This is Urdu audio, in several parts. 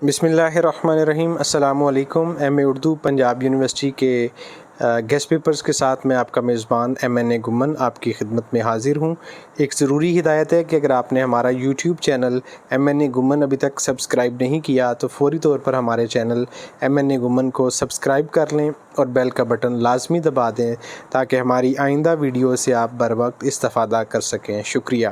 بسم اللہ الرحمن الرحیم۔ السلام علیکم۔ ایم اے اردو پنجاب یونیورسٹی کے گیسٹ پیپرز کے ساتھ میں آپ کا میزبان MNA گمن آپ کی خدمت میں حاضر ہوں۔ ایک ضروری ہدایت ہے کہ اگر آپ نے ہمارا یوٹیوب چینل MNA گمن ابھی تک سبسکرائب نہیں کیا تو فوری طور پر ہمارے چینل MNA گمن کو سبسکرائب کر لیں اور بیل کا بٹن لازمی دبا دیں تاکہ ہماری آئندہ ویڈیو سے آپ بر وقت استفادہ کر سکیں۔ شکریہ۔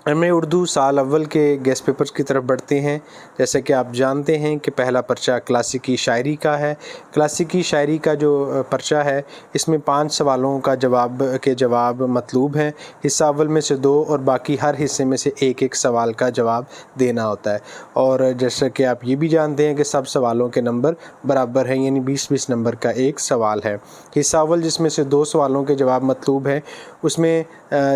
ایم اے اردو سال اول کے گیسٹ پیپرز کی طرف بڑھتے ہیں۔ جیسے کہ آپ جانتے ہیں کہ پہلا پرچہ کلاسیکی شاعری کا ہے۔ کلاسیکی شاعری کا جو پرچہ ہے اس میں 5 سوالوں کا جواب مطلوب ہیں۔ حصہ اول میں سے 2 اور باقی ہر حصے میں سے ایک سوال کا جواب دینا ہوتا ہے، اور جیسا کہ آپ یہ بھی جانتے ہیں کہ سب سوالوں کے نمبر برابر ہیں، یعنی 20 نمبر کا ایک سوال ہے۔ حصہ اول جس میں سے 2 سوالوں کے جواب مطلوب ہیں، اس میں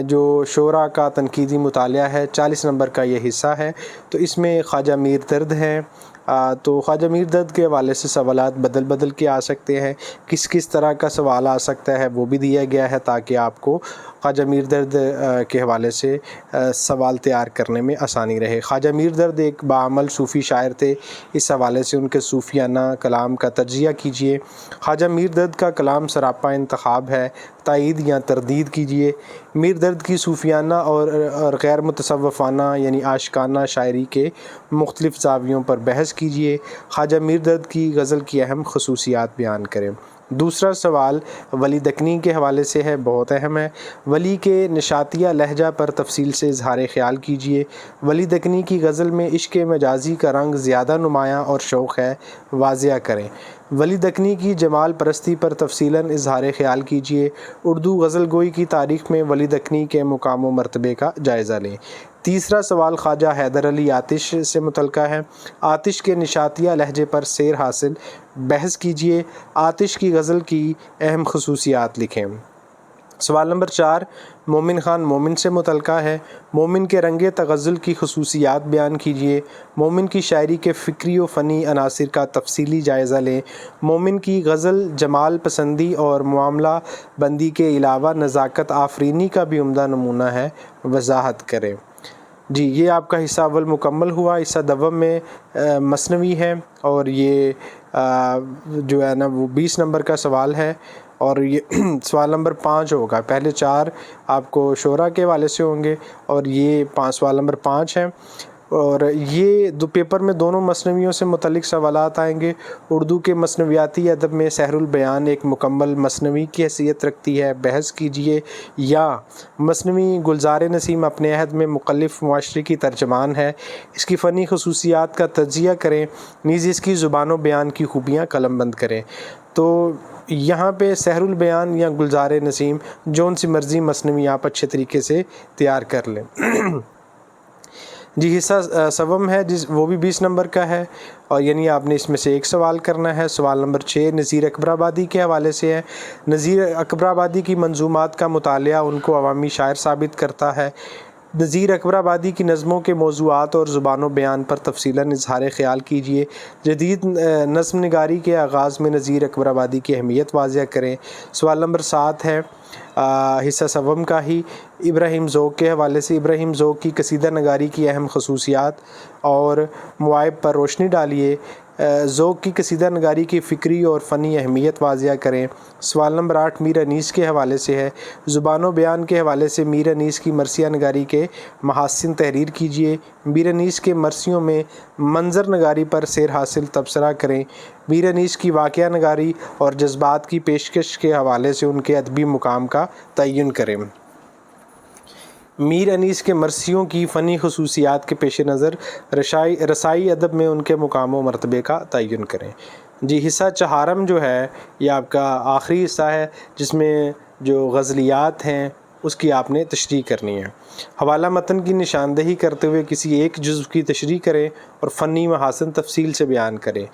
جو شعراء کا تنقیدی مطالعہ ہے 40 نمبر کا یہ حصہ ہے۔ تو اس میں خواجہ میر درد ہے، تو خواجہ میر درد کے حوالے سے سوالات بدل کے آ سکتے ہیں۔ کس طرح کا سوال آ سکتا ہے وہ بھی دیا گیا ہے تاکہ آپ کو خواجہ میر درد کے حوالے سے سوال تیار کرنے میں آسانی رہے۔ خواجہ میر درد ایک باعمل صوفی شاعر تھے، اس حوالے سے ان کے صوفیانہ کلام کا تجزیہ کیجیے۔ خواجہ میر درد کا کلام سراپا انتخاب ہے، تائید یا تردید کیجیے۔ میر درد کی صوفیانہ اور غیر متصوفانہ یعنی عاشقانہ شاعری کے مختلف زاویوں پر بحث کیجیے۔ خواجہ میر درد کی غزل کی اہم خصوصیات بیان کریں۔ دوسرا سوال ولی دکنی کے حوالے سے ہے، بہت اہم ہے۔ ولی کے نشاتیہ لہجہ پر تفصیل سے اظہار خیال کیجیے۔ ولی دکنی کی غزل میں عشق مجازی کا رنگ زیادہ نمایاں اور شوق ہے، واضح کریں۔ ولی دکنی کی جمال پرستی پر تفصیلاً اظہار خیال کیجیے۔ اردو غزل گوئی کی تاریخ میں ولی دکنی کے مقام و مرتبے کا جائزہ لیں۔ تیسرا سوال خواجہ حیدر علی آتش سے متعلقہ ہے۔ آتش کے نشاتیہ لہجے پر سیر حاصل بحث کیجیے۔ آتش کی غزل کی اہم خصوصیات لکھیں۔ سوال نمبر 4 مومن خان مومن سے متعلقہ ہے۔ مومن کے رنگ تغزل کی خصوصیات بیان کیجیے۔ مومن کی شاعری کے فکری و فنی عناصر کا تفصیلی جائزہ لیں۔ مومن کی غزل جمال پسندی اور معاملہ بندی کے علاوہ نزاکت آفرینی کا بھی عمدہ نمونہ ہے، وضاحت کریں۔ جی یہ آپ کا حصہ اول مکمل ہوا۔ حصہ دوم میں مثنوی ہے اور یہ جو ہے نا وہ 20 نمبر کا سوال ہے، اور یہ سوال نمبر 5 ہوگا۔ پہلے 4 آپ کو شعراء کے حوالے سے ہوں گے اور یہ سوال نمبر 5 ہے، اور یہ پیپر میں دونوں مثنویوں سے متعلق سوالات آئیں گے۔ اردو کے مثنویاتی ادب میں سحر البیان ایک مکمل مثنوی کی حیثیت رکھتی ہے، بحث کیجیے۔ یا مثنوی گلزار نسیم اپنے عہد میں مخلف معاشرے کی ترجمان ہے، اس کی فنی خصوصیات کا تجزیہ کریں، نیز اس کی زبان و بیان کی خوبیاں قلم بند کریں۔ تو یہاں پہ سحر البیان یا گلزار نسیم جون سی مرضی مثنوی آپ اچھے طریقے سے تیار کر لیں۔ جی حصہ سوم ہے وہ بھی 20 نمبر کا ہے، اور یعنی آپ نے اس میں سے ایک سوال کرنا ہے۔ سوال نمبر 6 نذیر اکبر آبادی کے حوالے سے ہے۔ نذیر اکبر آبادی کی منظومات کا مطالعہ ان کو عوامی شاعر ثابت کرتا ہے۔ نذیر اکبر آبادی کی نظموں کے موضوعات اور زبان و بیان پر تفصیلاً اظہار خیال کیجیے۔ جدید نظم نگاری کے آغاز میں نذیر اکبر آبادی کی اہمیت واضح کریں۔ سوال نمبر 7 ہے حصہ سوم کا ہی، ابراہیم ذوق کے حوالے سے۔ ابراہیم ذوق کی قصیدہ نگاری کی اہم خصوصیات اور مواہب پر روشنی ڈالیے۔ ذوق کی قصیدہ نگاری کی فکری اور فنی اہمیت واضح کریں۔ سوال نمبر 8 میر انیس کے حوالے سے ہے۔ زبان و بیان کے حوالے سے میر انیس کی مرثیہ نگاری کے محاسن تحریر کیجیے۔ میر انیس کے مرثیوں میں منظر نگاری پر سیر حاصل تبصرہ کریں۔ میر انیس کی واقعہ نگاری اور جذبات کی پیشکش کے حوالے سے ان کے ادبی مقام کا تعین کریں۔ میر انیس کے مرثیوں کی فنی خصوصیات کے پیش نظر رسائی ادب میں ان کے مقام و مرتبے کا تعین کریں۔ جی حصہ چہارم جو ہے یہ آپ کا آخری حصہ ہے، جس میں جو غزلیات ہیں اس کی آپ نے تشریح کرنی ہے۔ حوالہ متن کی نشاندہی کرتے ہوئے کسی ایک جزو کی تشریح کریں اور فنی محاسن تفصیل سے بیان کریں۔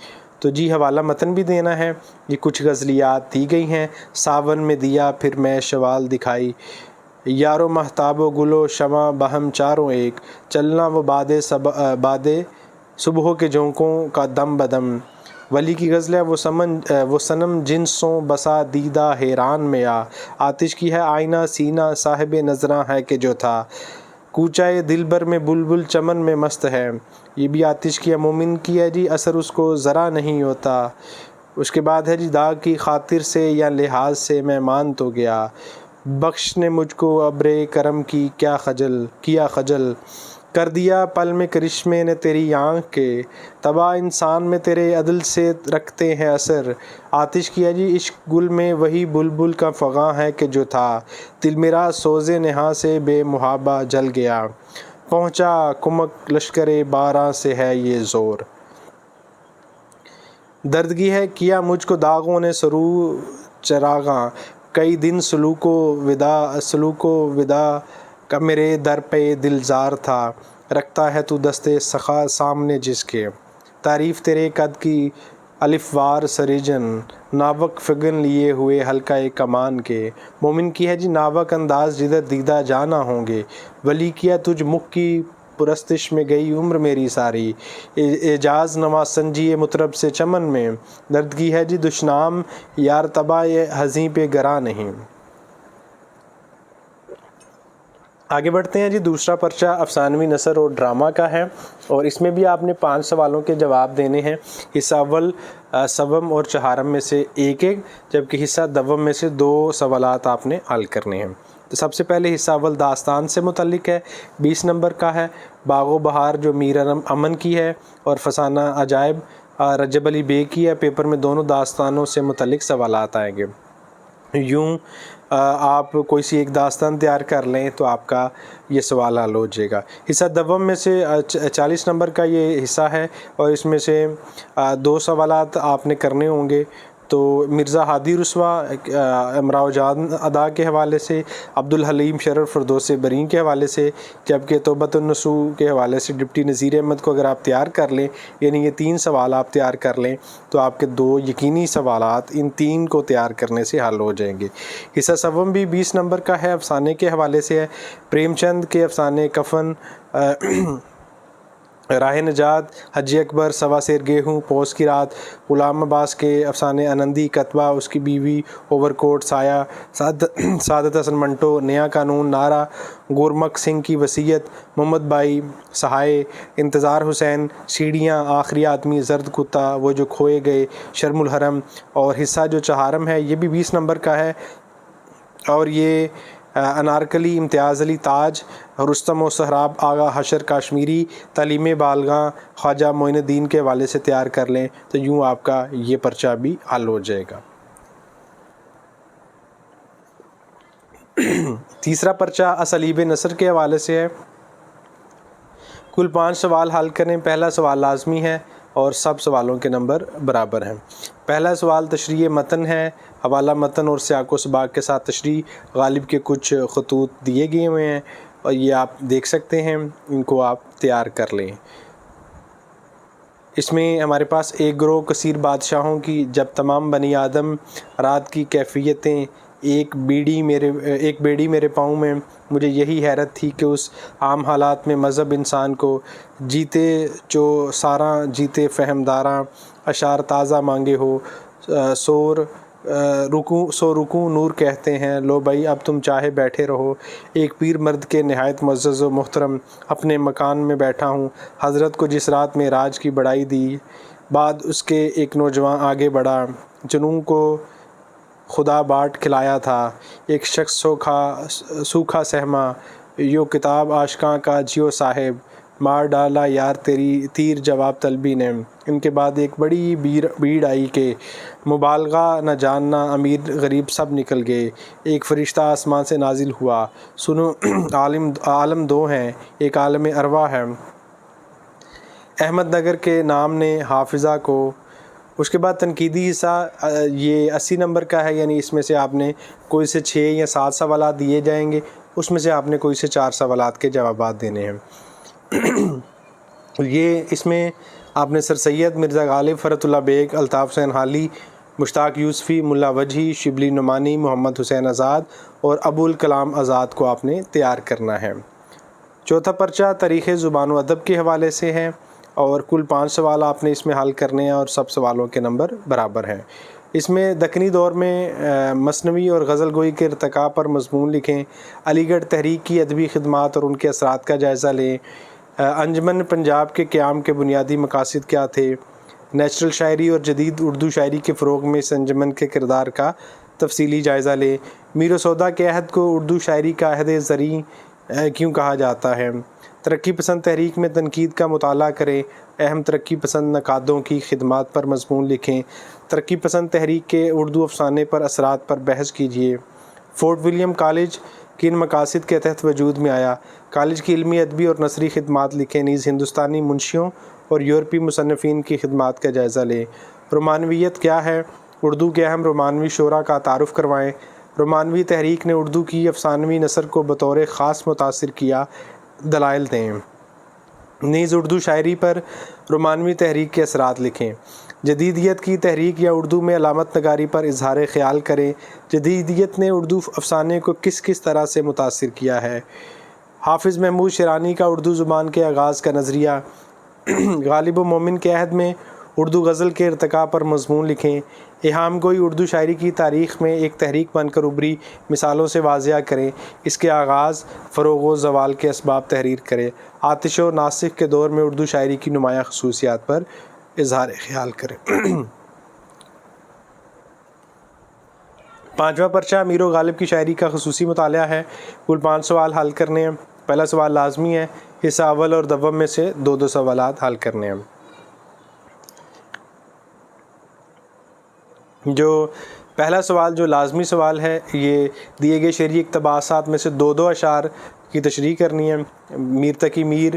تو جی حوالہ متن بھی دینا ہے۔ یہ کچھ غزلیات دی گئی ہیں۔ ساون میں دیا پھر میں شوال دکھائی، یارو مہتاب و گل و شمع بہم چاروں ایک، چلنا وہ باد صبح کے جھونکوں کا دم بدم۔ ولی کی غزل ہے وہ صنم جنسوں بسا دیدہ حیران میں آ، آتش کی ہے آئینہ سینہ صاحب نظراں ہے کہ جو تھا، کوچائے دل بر میں بلبل چمن میں مست ہے، یہ بھی آتش کیا مومن کی ہے جی، اثر اس کو ذرا نہیں ہوتا۔ اس کے بعد ہے جی داغ کی خاطر سے یا لحاظ سے میں مان تو گیا، بخش نے مجھ کو ابرے کرم کی کیا خجل، کر دیا پل میں کرشمے نے تیری آنکھ کے، تباہ انسان میں تیرے عدل سے رکھتے ہیں اثر۔ آتش کیا جی عشق گل میں وہی بلبل کا فغاں ہے کہ جو تھا، دل میرا سوز نہاں سے بے محابہ جل گیا، پہنچا کمک لشکر باراں سے ہے یہ زور۔ دردگی ہے کیا مجھ کو داغوں نے سرو چراغاں، کئی دن سلوک و ودا کا میرے در پہ دلزار تھا، رکھتا ہے تو دستے سخا سامنے جس کے، تعریف تیرے قد کی الف وار سریجن، ناوک فگن لیے ہوئے حلقہ کمان کے۔ مومن کی ہے جی ناوک انداز جدھر دیدہ جانا ہوں گے، ولی کیا تجھ مخ کی پرستش میں گئی عمر میری ساری، اعجاز نواز سنجی مطرب سے چمن میں، درد کی ہے جی دشنام یار تباہ حزیں پہ گراں نہیں۔ آگے بڑھتے ہیں جی، دوسرا پرچہ افسانوی نثر اور ڈرامہ کا ہے، اور اس میں بھی آپ نے 5 سوالوں کے جواب دینے ہیں۔ حصہ اول سوم اور چہارم میں سے ایک جبکہ حصہ دوم میں سے 2 سوالات آپ نے حل کرنے ہیں۔ تو سب سے پہلے حصہ اول داستان سے متعلق ہے، 20 نمبر کا ہے، باغ و بہار جو میر امن کی ہے، اور فسانہ عجائب رجب علی بے کی ہے۔ پیپر میں دونوں داستانوں سے متعلق سوالات آئیں گے۔ یوں آپ کوئی سی ایک داستان تیار کر لیں تو آپ کا یہ سوال حل ہو جائے گا۔ حصہ دوم میں سے 40 نمبر کا یہ حصہ ہے، اور اس میں سے 2 سوالات آپ نے کرنے ہوں گے۔ تو مرزا ہادی رسوا امراؤ جان ادا کے حوالے سے، عبدالحلیم شرف فردوس برین کے حوالے سے، جبکہ توبۃ النصوح کے حوالے سے ڈپٹی نذیر احمد کو اگر آپ تیار کر لیں، یعنی یہ 3 سوال آپ تیار کر لیں تو آپ کے 2 یقینی سوالات ان 3 کو تیار کرنے سے حل ہو جائیں گے۔ حصہ سوم بھی 20 نمبر کا ہے، افسانے کے حوالے سے ہے، پریم چند کے افسانے کفن، راہ نجات، حجی اکبر، سوا سیر گیہوں، پوس کی رات، غلام عباس کے افسانے آنندی، کتبہ، اس کی بیوی، اوور کوٹ، سایہ، سعادت حسن منٹو، نیا قانون، نعرہ، گورمکھ سنگھ کی وصیت، محمد بائی، سہائے، انتظار حسین، سیڑھیاں، آخری آدمی، زرد کتا، وہ جو کھوئے گئے، شرم الحرم، اور حصہ جو چہارم ہے یہ بھی 20 نمبر کا ہے، اور یہ انارکلی، امتیاز علی تاج، رستم و سہراب آغا حشر کاشمیری، تعلیم بالغاں، خواجہ معین الدین کے حوالے سے تیار کر لیں تو یوں آپ کا یہ پرچہ بھی حل ہو جائے گا۔ تیسرا پرچہ اسالیب نثر کے حوالے سے ہے، کل 5 سوال حل کریں، پہلا سوال لازمی ہے اور سب سوالوں کے نمبر برابر ہیں۔ پہلا سوال تشریح متن ہے، حوالہ متن اور سیاق و سباق کے ساتھ تشریح، غالب کے کچھ خطوط دیے گئے ہوئے ہیں اور یہ آپ دیکھ سکتے ہیں، ان کو آپ تیار کر لیں۔ اس میں ہمارے پاس ایک گروہ کثیر بادشاہوں کی، جب تمام بنی آدم رات کی کیفیتیں، ایک بیڑی میرے پاؤں میں، مجھے یہی حیرت تھی کہ اس عام حالات میں مذہب انسان کو، جیتے جو ساراں جیتے فہم داراں، اشعار تازہ مانگے ہو، سو رکوع نور کہتے ہیں، لو بھائی اب تم چاہے بیٹھے رہو، ایک پیر مرد کے نہایت معزز و محترم اپنے مکان میں بیٹھا ہوں، حضرت کو جس رات معراج کی بڑھائی دی، بعد اس کے ایک نوجوان آگے بڑھا، جنوں کو خدا باٹ کھلایا تھا، ایک شخص سوکھا سہما، یو کتاب عاشقاں کا جیو صاحب، مار ڈالا یار تیری تیر جواب طلبی نے۔ ان کے بعد ایک بڑی بھیڑ آئی کہ مبالغہ نہ جاننا، امیر غریب سب نکل گئے، ایک فرشتہ آسمان سے نازل ہوا، سنو عالم 2 ہیں، ایک عالم ارواح ہے، احمد نگر کے نام نے حافظہ کو۔ اس کے بعد تنقیدی حصہ یہ 80 نمبر کا ہے، یعنی اس میں سے آپ نے کوئی سے 6 یا 7 سوالات دیے جائیں گے، اس میں سے آپ نے کوئی سے 4 سوالات کے جوابات دینے ہیں۔ یہ اس میں آپ نے سر سید مرزا غالب، فرحت اللہ بیگ، الطاف حسین حالی، مشتاق یوسفی، ملا وجہی، شبلی نعمانی، محمد حسین آزاد اور ابو الکلام آزاد کو آپ نے تیار کرنا ہے۔ چوتھا پرچہ تاریخ زبان و ادب کے حوالے سے ہے، اور کل 5 سوال آپ نے اس میں حل کرنے ہیں اور سب سوالوں کے نمبر برابر ہیں۔ اس میں دکنی دور میں مثنوی اور غزل گوئی کے ارتقاء پر مضمون لکھیں، علی گڑھ تحریک کی ادبی خدمات اور ان کے اثرات کا جائزہ لیں، انجمن پنجاب کے قیام کے بنیادی مقاصد کیا تھے، نیچرل شاعری اور جدید اردو شاعری کے فروغ میں اس انجمن کے کردار کا تفصیلی جائزہ لیں، میر و سودا کے عہد کو اردو شاعری کا عہد زریں کیوں کہا جاتا ہے، ترقی پسند تحریک میں تنقید کا مطالعہ کریں، اہم ترقی پسند نقادوں کی خدمات پر مضمون لکھیں، ترقی پسند تحریک کے اردو افسانے پر اثرات پر بحث کیجیے۔ فورٹ ولیم کالج کن مقاصد کے تحت وجود میں آیا، کالج کی علمی ادبی اور نثری خدمات لکھیں، نیز ہندوستانی منشیوں اور یورپی مصنفین کی خدمات کا جائزہ لیں۔ رومانویت کیا ہے، اردو کے اہم رومانوی شعراء کا تعارف کروائیں، رومانوی تحریک نے اردو کی افسانوی نثر کو بطور خاص متاثر کیا، دلائل دیں۔ نیز اردو شاعری پر رومانوی تحریک کے اثرات لکھیں۔ جدیدیت کی تحریک یا اردو میں علامت نگاری پر اظہار خیال کریں، جدیدیت نے اردو افسانے کو کس طرح سے متاثر کیا ہے۔ حافظ محمود شیرانی کا اردو زبان کے آغاز کا نظریہ، غالب و مومن کے عہد میں اردو غزل کے ارتقاء پر مضمون لکھیں، ایہام گوئی اردو شاعری کی تاریخ میں ایک تحریک بن کر ابھری مثالوں سے واضح کریں، اس کے آغاز، فروغ و زوال کے اسباب تحریر کریں، آتش و ناسخ کے دور میں اردو شاعری کی نمایاں خصوصیات پر اظہار خیال کریں۔ پانچواں پرچہ امیر و غالب کی شاعری کا خصوصی مطالعہ ہے، کل 5 سوال حل کرنے ہیں۔ پہلا سوال لازمی ہے، حصہ اول اور دوم میں سے 2 سوالات حل کرنے ہیں۔ جو پہلا سوال جو لازمی سوال ہے، یہ دیے گئے شعری اقتباسات میں سے 2 اشعار کی تشریح کرنی ہے۔ میر تقی میر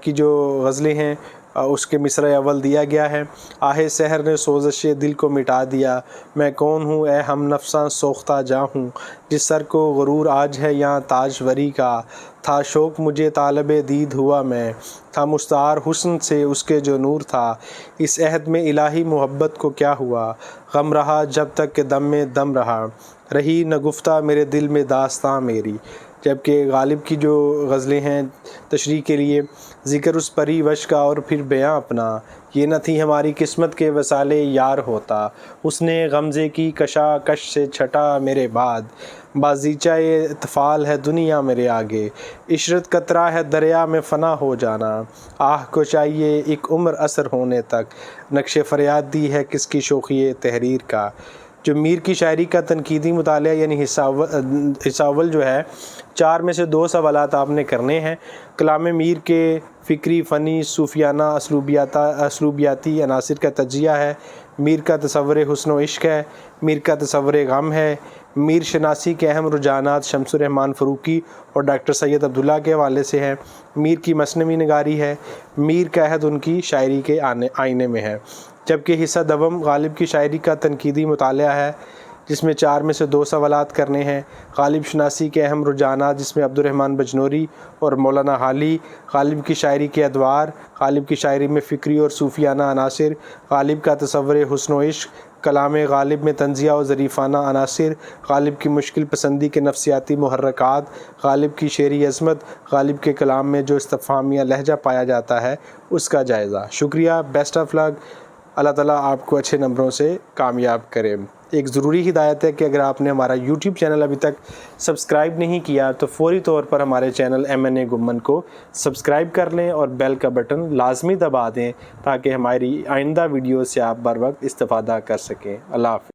کی جو غزلیں ہیں اس کے مصرع اول دیا گیا ہے، آہ سحر نے سوزش دل کو مٹا دیا، میں کون ہوں اے ہم نفساں سوختہ جاں ہوں، جس سر کو غرور آج ہے یہاں تاجوری کا، تھا شوق مجھے طالب دید ہوا میں، تھا مستعار حسن سے اس کے جو نور تھا، اس عہد میں الہی محبت کو کیا ہوا، غم رہا جب تک کہ دم میں دم رہا، رہی نہ گفتہ میرے دل میں داستاں میری۔ جبکہ غالب کی جو غزلیں ہیں تشریح کے لیے، ذکر اس پری وش کا اور پھر بیاں اپنا، یہ نہ تھی ہماری قسمت کے وصال یار ہوتا، اس نے غمزے کی کشاکش سے چھٹا میرے بعد، بازیچہ اطفال ہے دنیا میرے آگے، عشرت قطرہ ہے دریا میں فنا ہو جانا، آہ کو چاہیے ایک عمر اثر ہونے تک، نقش فریاد دی ہے کس کی شوخی تحریر کا۔ جو میر کی شاعری کا تنقیدی مطالعہ یعنی حصہ اول جو ہے، 4 میں سے 2 سوالات آپ نے کرنے ہیں۔ کلام میر کے فکری، فنی، صوفیانہ، اسلوبیاتی عناصر کا تجزیہ ہے، میر کا تصور حسن و عشق ہے، میر کا تصور غم ہے، میر شناسی کے اہم رجحانات شمس الرحمن فروقی اور ڈاکٹر سید عبداللہ کے حوالے سے ہیں، میر کی مثنوی نگاری ہے، میر کا عہد ان کی شاعری کے آئینے میں ہے۔ جبکہ حصہ دوم غالب کی شاعری کا تنقیدی مطالعہ ہے، جس میں 4 میں سے 2 سوالات کرنے ہیں۔ غالب شناسی کے اہم رجحانات، جس میں عبد الرحمن بجنوری اور مولانا حالی، غالب کی شاعری کے ادوار، غالب کی شاعری میں فکری اور صوفیانہ عناصر، غالب کا تصور حسن و عشق، کلام غالب میں طنزیہ و ظریفانہ عناصر، غالب کی مشکل پسندی کے نفسیاتی محرکات، غالب کی شعری عظمت، غالب کے کلام میں جو استفہامیہ لہجہ پایا جاتا ہے اس کا جائزہ۔ شکریہ، بیسٹ آف لک، اللہ تعالیٰ آپ کو اچھے نمبروں سے کامیاب کرے۔ ایک ضروری ہدایت ہے کہ اگر آپ نے ہمارا یوٹیوب چینل ابھی تک سبسکرائب نہیں کیا تو فوری طور پر ہمارے چینل MNA گمن کو سبسکرائب کر لیں اور بیل کا بٹن لازمی دبا دیں تاکہ ہماری آئندہ ویڈیو سے آپ بر وقت استفادہ کر سکیں۔ اللہ حافظ۔